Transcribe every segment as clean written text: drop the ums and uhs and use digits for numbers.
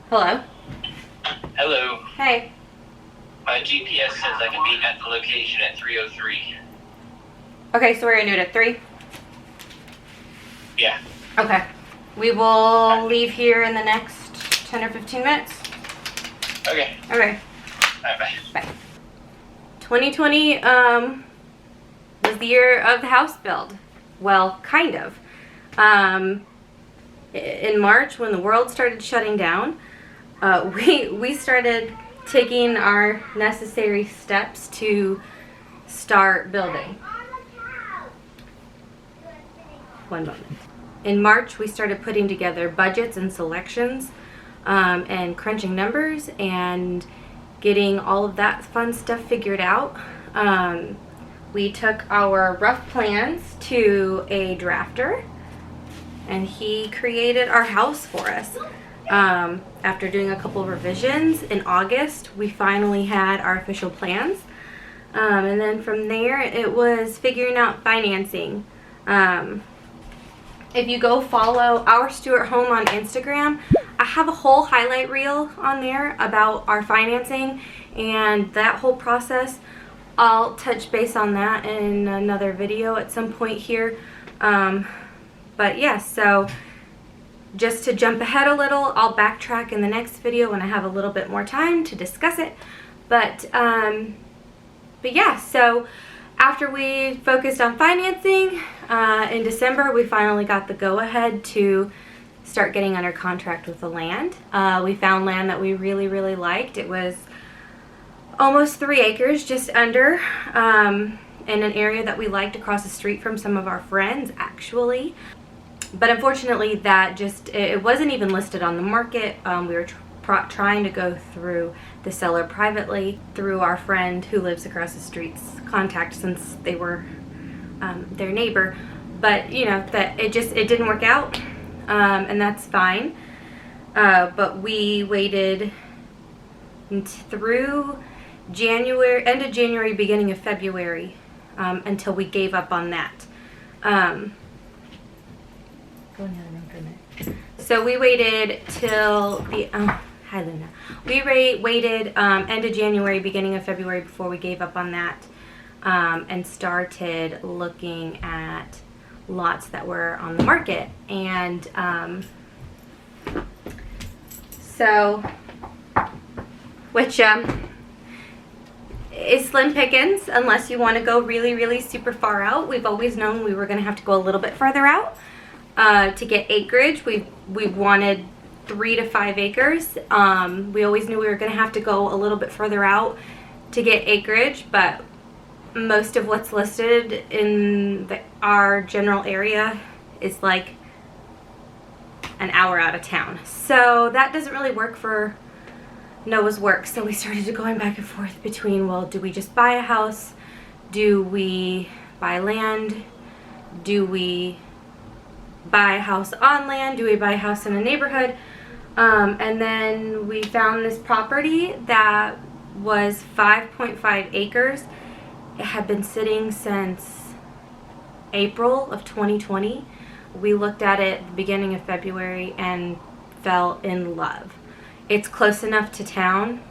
Hello? Hello. Hey. My GPS says I can be at the location at 3:03. Okay, so we're gonna do it at 3? Yeah. Okay. We will leave here in the next 10 or 15 minutes. Okay. Okay. Bye-bye. Bye. 2020 was the year of the house build. Well, kind of. In March, when the world started shutting down, we started taking our necessary steps to start building. One moment. In March, we started putting together budgets and selections and crunching numbers and getting all of that fun stuff figured out. We took our rough plans to a drafter and he created our house for us. After doing a couple of revisions in August, we finally had our official plans. And then from there, it was figuring out financing. If you go follow Our Stewart Home on Instagram, I have a whole highlight reel on there about our financing and that whole process. I'll touch base on that in another video at some point here. But yeah, so just to jump ahead a little, I'll backtrack in the next video when I have a little bit more time to discuss it. But yeah, so after we focused on financing, in December we finally got the go-ahead to start getting under contract with the land. We found land that we really liked. It was almost 3 acres, just under, in an area that we liked across the street from some of our friends, actually. But unfortunately, that just, it wasn't even listed on the market. We were trying to go through the seller privately through our friend who lives across the street's contact, since they were their neighbor. But you know, that it didn't work out, and that's fine. But we waited through January, end of January, beginning of February, until we gave up on that. Go in the other room for a minute. So we waited till the hi Luna. We waited end of January, beginning of February before we gave up on that, and started looking at lots that were on the market. And so, which is slim pickings unless you want to go really super far out. We've always known we were going to have to go a little bit further out to get acreage. We wanted 3 to 5 acres. We always knew we were going to have to go a little bit further out to get acreage, but most of what's listed in our general area is like an hour out of town. So that doesn't really work for Noah's work. So we started going back and forth between, well, do we just buy a house? Do we buy land? Do we buy a house on land? Do we buy a house in a neighborhood? And then we found this property that was 5.5 acres. It had been sitting since April of 2020. We looked at it at the beginning of February and fell in love. It's close enough to town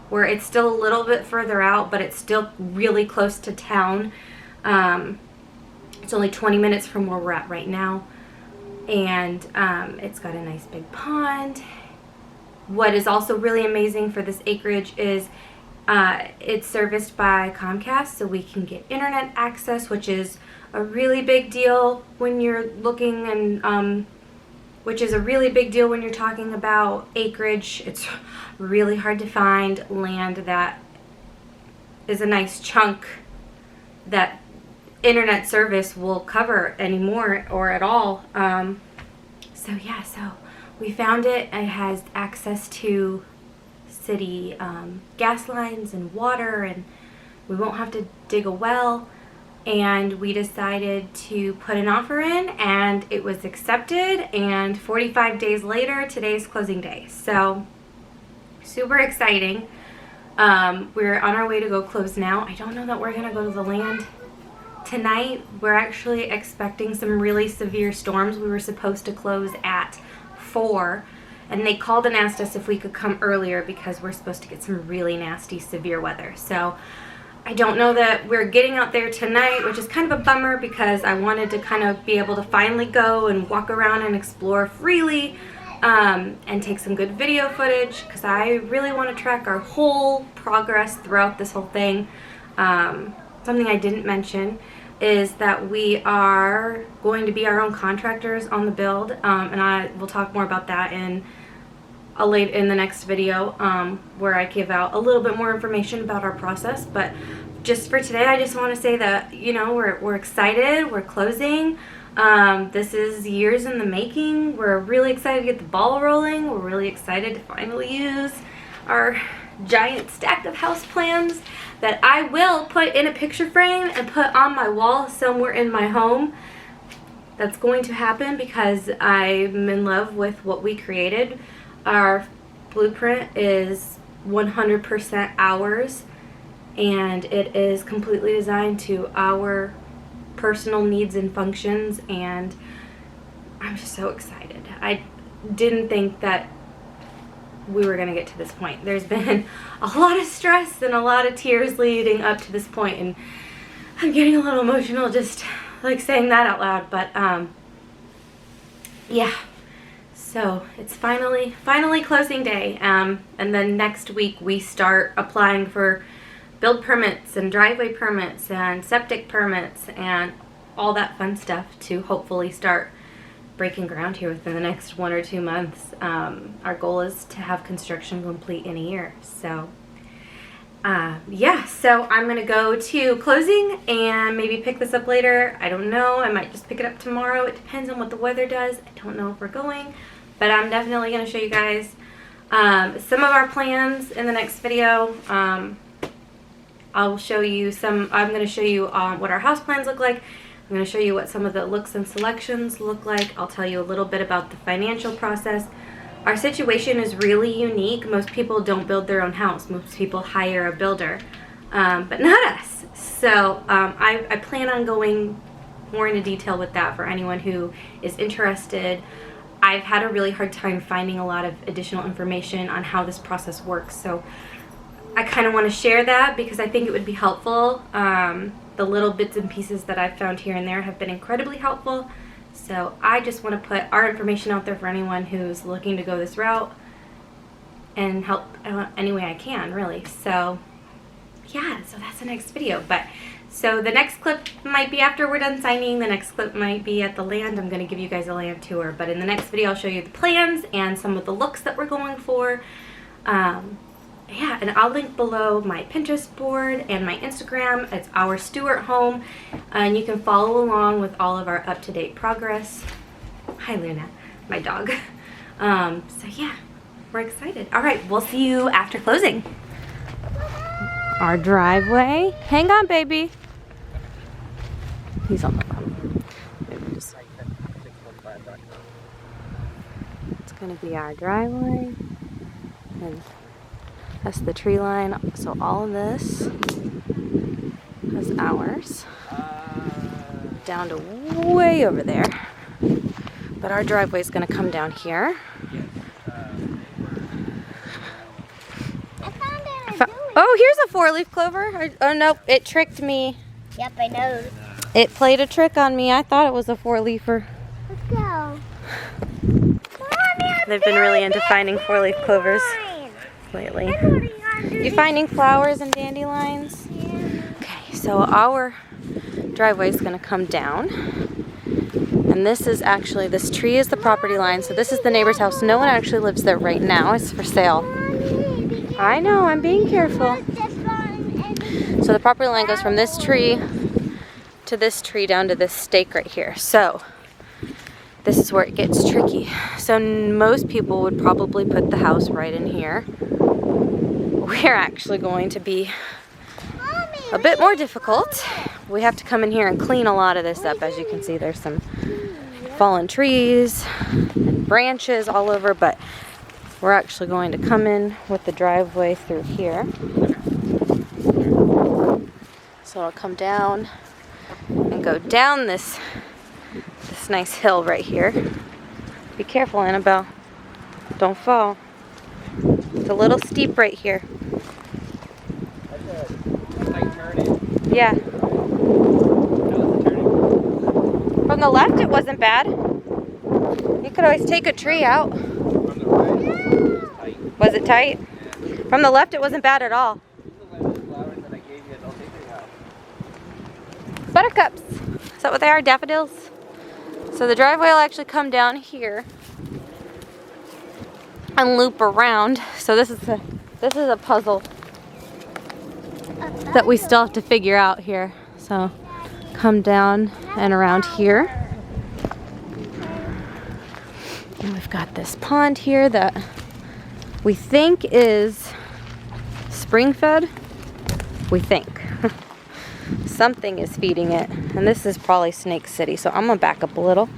where it's still a little bit further out, but it's still really close to town. It's only 20 minutes from where we're at right now. And it's got a nice big pond. What is also really amazing for this acreage is it's serviced by Comcast, so we can get internet access, which is a really big deal when you're looking, and which is a really big deal when you're talking about acreage. It's really hard to find land that is a nice chunk that internet service will cover anymore or at all. So yeah, so we found it. It has access to city gas lines and water, and we won't have to dig a well. And we decided to put an offer in, and it was accepted, and 45 days later, today's closing day. So super exciting. We're on our way to go close now. I don't know that we're gonna go to the land tonight. We're actually expecting some really severe storms. We were supposed to close at 4, and they called and asked us if we could come earlier because we're supposed to get some really nasty severe weather. So I don't know that we're getting out there tonight, which is kind of a bummer because I wanted to kind of be able to finally go and walk around and explore freely, and take some good video footage because I really want to track our whole progress throughout this whole thing. Something I didn't mention is that we are going to be our own contractors on the build, and I will talk more about that in the next video, where I give out a little bit more information about our process. But just for today, I just want to say that, you know, we're excited, we're closing. This is years in the making. We're really excited to get the ball rolling. We're really excited to finally use our giant stack of house plans that I will put in a picture frame and put on my wall somewhere in my home. That's going to happen because I'm in love with what we created. Our blueprint is 100% ours, and it is completely designed to our personal needs and functions, and I'm just so excited. I didn't think that we were going to get to this point. There's been a lot of stress and a lot of tears leading up to this point, and I'm getting a little emotional just like saying that out loud. But yeah, so it's finally closing day, and then next week we start applying for build permits and driveway permits and septic permits and all that fun stuff to hopefully start breaking ground here within the next 1 or 2 months. Our goal is to have construction complete in a year. So yeah, so I'm gonna go to closing and maybe pick this up later. I don't know, I might just pick it up tomorrow. It depends on what the weather does. I don't know if we're going, but I'm definitely gonna show you guys some of our plans in the next video. I'll show you some, I'm going to show you what our house plans look like. I'm going to show you what some of the looks and selections look like. I'll tell you a little bit about the financial process. Our situation is really unique. Most people don't build their own house. Most people hire a builder, but not us. So I plan on going more into detail with that for anyone who is interested. I've had a really hard time finding a lot of additional information on how this process works. So I kind of want to share that because I think it would be helpful. The little bits and pieces that I've found here and there have been incredibly helpful. So I just want to put our information out there for anyone who's looking to go this route and help any way I can, really. So yeah, so that's the next video. But so the next clip might be after we're done signing. The next clip might be at the land. I'm going to give you guys a land tour. But in the next video, I'll show you the plans and some of the looks that we're going for. Yeah, and I'll link below my Pinterest board and my Instagram. It's OurStewartHome, and you can follow along with all of our up-to-date progress. Hi, Luna, my dog. So yeah, we're excited. All right, we'll see you after closing. Our driveway. Hang on, baby. He's on the phone. Maybe just like that. It's gonna be our driveway, and that's the tree line. So all of this is ours, down to way over there. But our driveway is going to come down here. Oh, here's a 4-leaf clover. Oh no, it tricked me. Yep, I know. It played a trick on me. I thought it was a 4-leafer. Let's go. They've been really into finding 4-leaf clovers lately. You finding flowers and dandelions? Yeah. Okay, so our driveway is going to come down, and this is actually, this tree is the property line, so this is the neighbor's house. No one actually lives there right now. It's for sale. I know, I'm being careful. So the property line goes from this tree to this tree down to this stake right here. So this is where it gets tricky. So most people would probably put the house right in here. We're actually going to be a bit more difficult. We have to come in here and clean a lot of this up. As you can see, there's some fallen trees and branches all over, but we're actually going to come in with the driveway through here. So it'll come down and go down this nice hill right here. Be careful, Annabelle. Don't fall. It's a little steep right here. That's a tight turning. Yeah. That was the turning. From the left, it wasn't bad. You could always take a tree out. From the right, it was tight. Was it tight? Yeah. From the left, it wasn't bad at all. These are like the flowers that I gave you. Don't take it out. Buttercups. Is that what they are? Daffodils? So the driveway will actually come down here and loop around. So this is a puzzle that we still have to figure out here. So come down and around here. And we've got this pond here that we think is spring fed. We think. Something is feeding it. And this is probably Snake City. So I'm gonna back up a little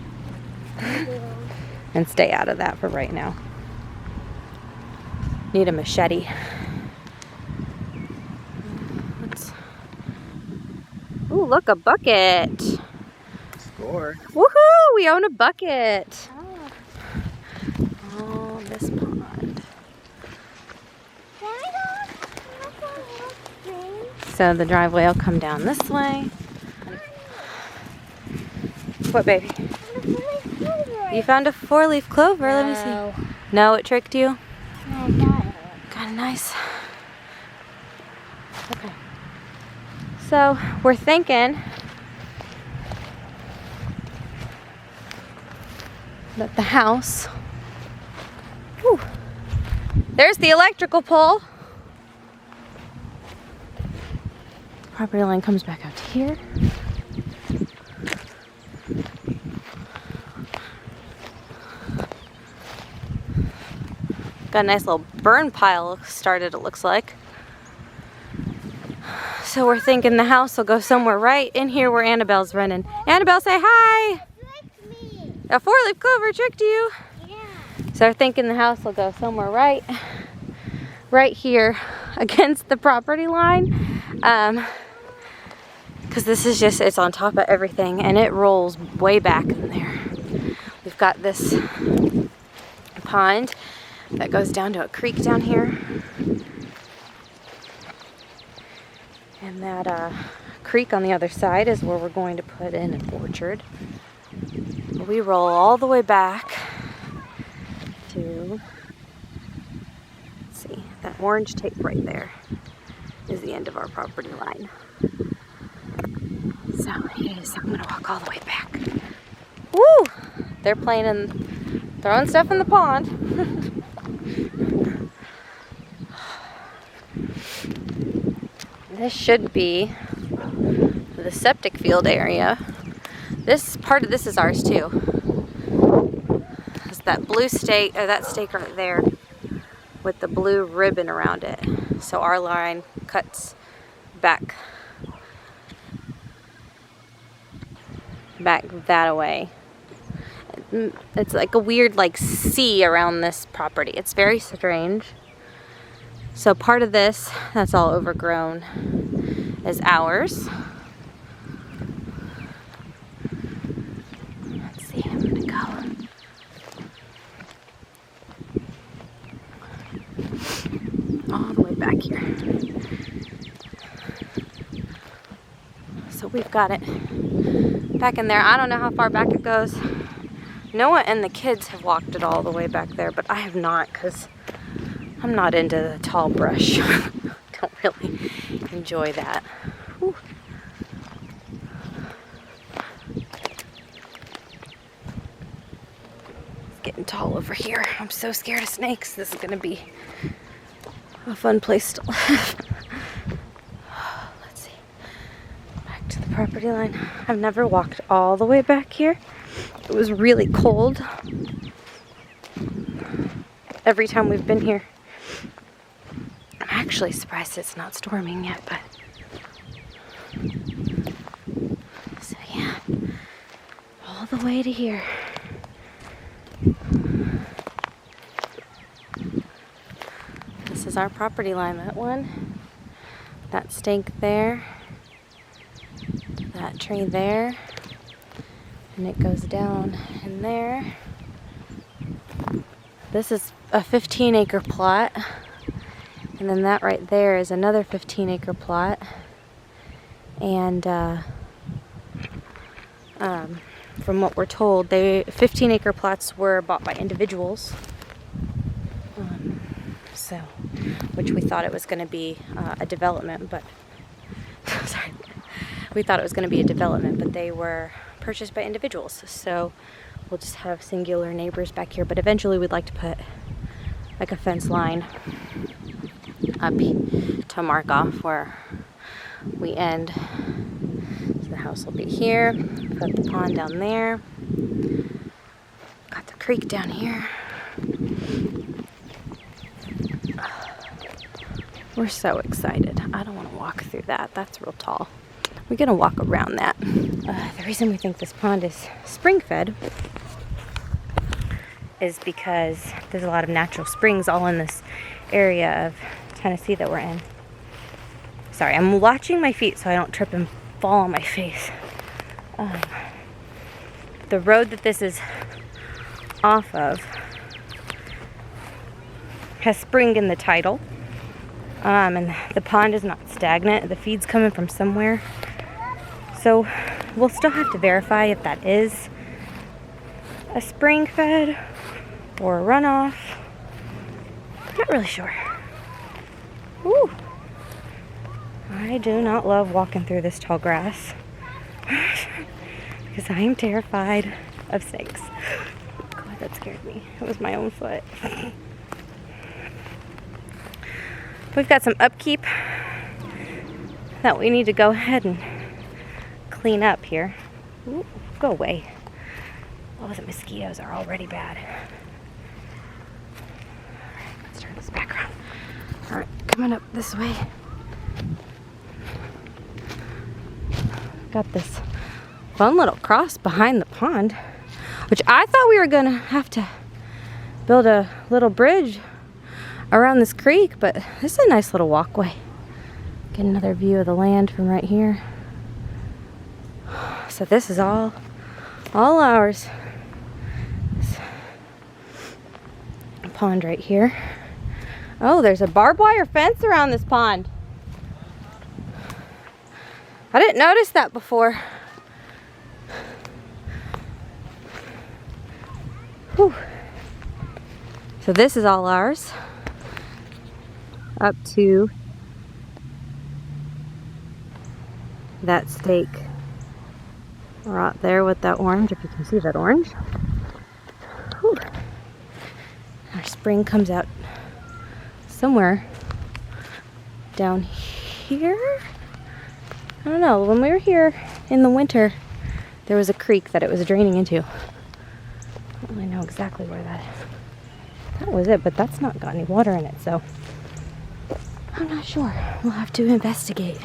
and stay out of that for right now. Need a machete. Ooh, look, a bucket. Score. Woohoo! We own a bucket. Oh, this pond. So the driveway will come down this way. What, baby? You found a 4-leaf clover. Let me see. No, it tricked you? I got it. Kind of nice. Okay. So we're thinking that the house, whew, there's the electrical pole. Property line comes back out to here. Got a nice little burn pile started, it looks like. So we're thinking the house will go somewhere right in here where Annabelle's running. Annabelle, say hi! A 4-leaf clover tricked you. Yeah. So we're thinking the house will go somewhere right here against the property line. Because this is just, it's on top of everything and it rolls way back in there. We've got this pond that goes down to a creek down here. And that creek on the other side is where we're going to put in an orchard. We roll all the way back to, let's see, that orange tape right there is the end of our property line. So it is, I'm gonna walk all the way back. Woo! They're playing and throwing stuff in the pond. This should be the septic field area. This part of this is ours too. It's that blue stake, or that stake right there with the blue ribbon around it. So our line cuts back that way. It's like a weird like sea around this property. It's very strange. So part of this that's all overgrown is ours. Let's see, I'm gonna go. All the way back here. So we've got it back in there. I don't know how far back it goes. Noah and the kids have walked it all the way back there, but I have not because I'm not into the tall brush. Don't really enjoy that. Whew. It's getting tall over here. I'm so scared of snakes. This is gonna be a fun place to live. Let's see. Back to the property line. I've never walked all the way back here. It was really cold every time we've been here. I'm actually surprised it's not storming yet, but so yeah, all the way to here. This is our property line, that one, that stake there, that tree there, and it goes down in there. This is a 15-acre plot. And then that right there is another 15-acre plot. And from what we're told, 15-acre plots were bought by individuals. Which we thought it was going to be a development, but sorry, we thought it was going to be a development, but they were purchased by individuals. So we'll just have singular neighbors back here. But eventually, we'd like to put like a fence line up to mark off where we end. So the house will be here. Put the pond down there. Got the creek down here. We're so excited. I don't want to walk through that. That's real tall. We're going to walk around that. The reason we think this pond is spring-fed is because there's a lot of natural springs all in this area of Tennessee that we're in. Sorry, I'm watching my feet so I don't trip and fall on my face. The road that this is off of has spring in the title. And the pond is not stagnant. The feed's coming from somewhere. So we'll still have to verify if that is a spring fed or a runoff. Not really sure. Ooh. I do not love walking through this tall grass because I am terrified of snakes. God, that scared me. It was my own foot. We've got some upkeep that we need to go ahead and clean up here. Ooh, go away. Oh, the mosquitoes are already bad. Alright, let's turn this back around. Alright, coming up this way. Got this fun little cross behind the pond, which I thought we were gonna have to build a little bridge around this creek, but this is a nice little walkway. Get another view of the land from right here. So this is all ours. This pond right here. Oh, there's a barbed wire fence around this pond. I didn't notice that before. Whew. So this is all ours. Up to that stake right there with that orange, if you can see that orange. Whew. Our spring comes out somewhere down here. I don't know, when we were here in the winter there was a creek that it was draining into. I don't really know exactly where that was it, but that's not got any water in it, so I'm not sure. We'll have to investigate.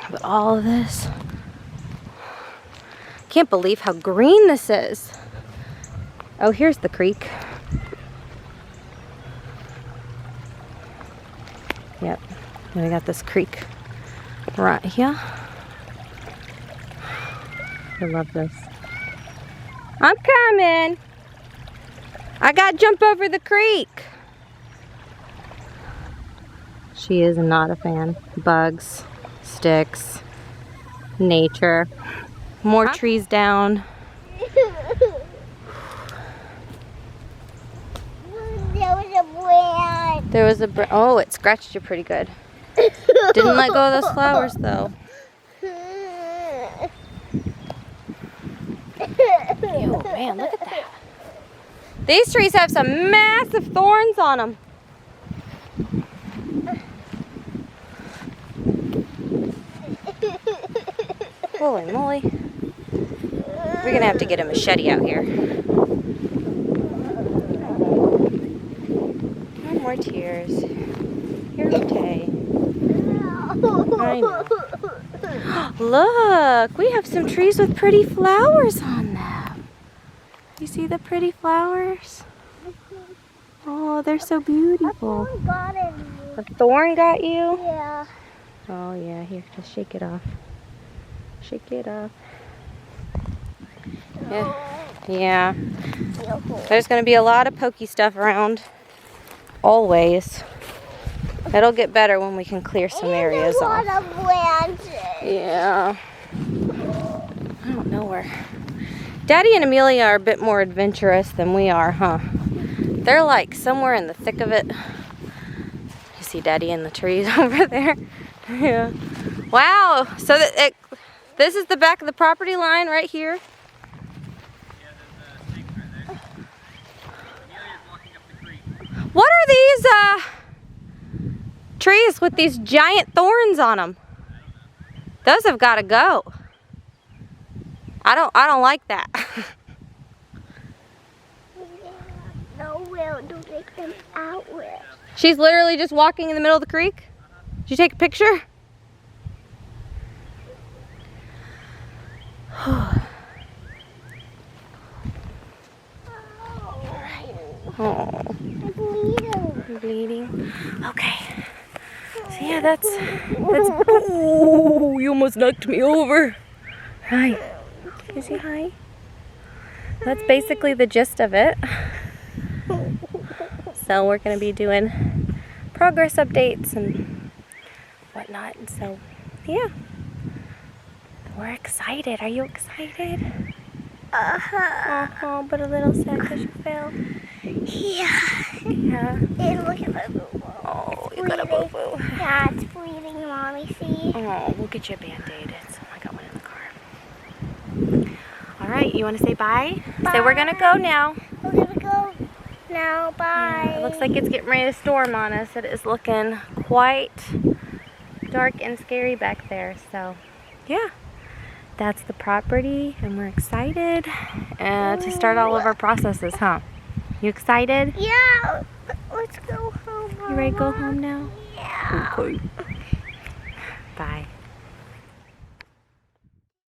But all of this, can't believe how green this is. Oh, here's the creek. Yep, and we got this creek right here. I love this. I'm coming. I gotta jump over the creek. She is not a fan. Bugs, sticks, nature. More trees down. There was a branch. Oh, it scratched you pretty good. Didn't let go of those flowers though. Oh man, look at that. These trees have some massive thorns on them. Holy moly. We're gonna have to get a machete out here. No more tears. You're okay. I know. Look, we have some trees with pretty flowers on them. You see the pretty flowers? Oh, they're so beautiful. A thorn got you? Yeah. Oh yeah, here, just shake it off. Shake it off. Yeah. Yeah. There's going to be a lot of pokey stuff around. Always. It'll get better when we can clear some areas off. There's a lot of branches. Yeah. I don't know where. Daddy and Amelia are a bit more adventurous than we are, huh? They're like somewhere in the thick of it. You see Daddy in the trees over there? Yeah. Wow. So this is the back of the property line right here. Yeah, there's a snake right there. Amelia's walking up the creek. What are these trees with these giant thorns on them? Those have got to go. I don't like that. No will to take them out with. She's literally just walking in the middle of the creek. Did you take a picture? Oh, I'm bleeding. you're bleeding. Okay. So yeah, that's. Oh, you almost knocked me over. Hi. Can you say hi? That's basically the gist of it. So we're going to be doing progress updates and whatnot. And so, yeah. We're excited. Are you excited? Oh, but a little sad because you fell. Yeah. Yeah. And look at my boo-boo. Oh, you got a boo-boo. Yeah, it's bleeding, Mommy. See? Oh, we'll get you a Band-Aid. I got one in the car. All right, you want to say bye? Say we're going to go now. We're gonna go now. Bye. Yeah, it looks like it's getting ready to storm on us. It is looking quite dark and scary back there. So, yeah. That's the property, and we're excited to start all of our processes, huh? You excited? Yeah. Let's go home. You ready to go home now? Yeah. Okay. Bye.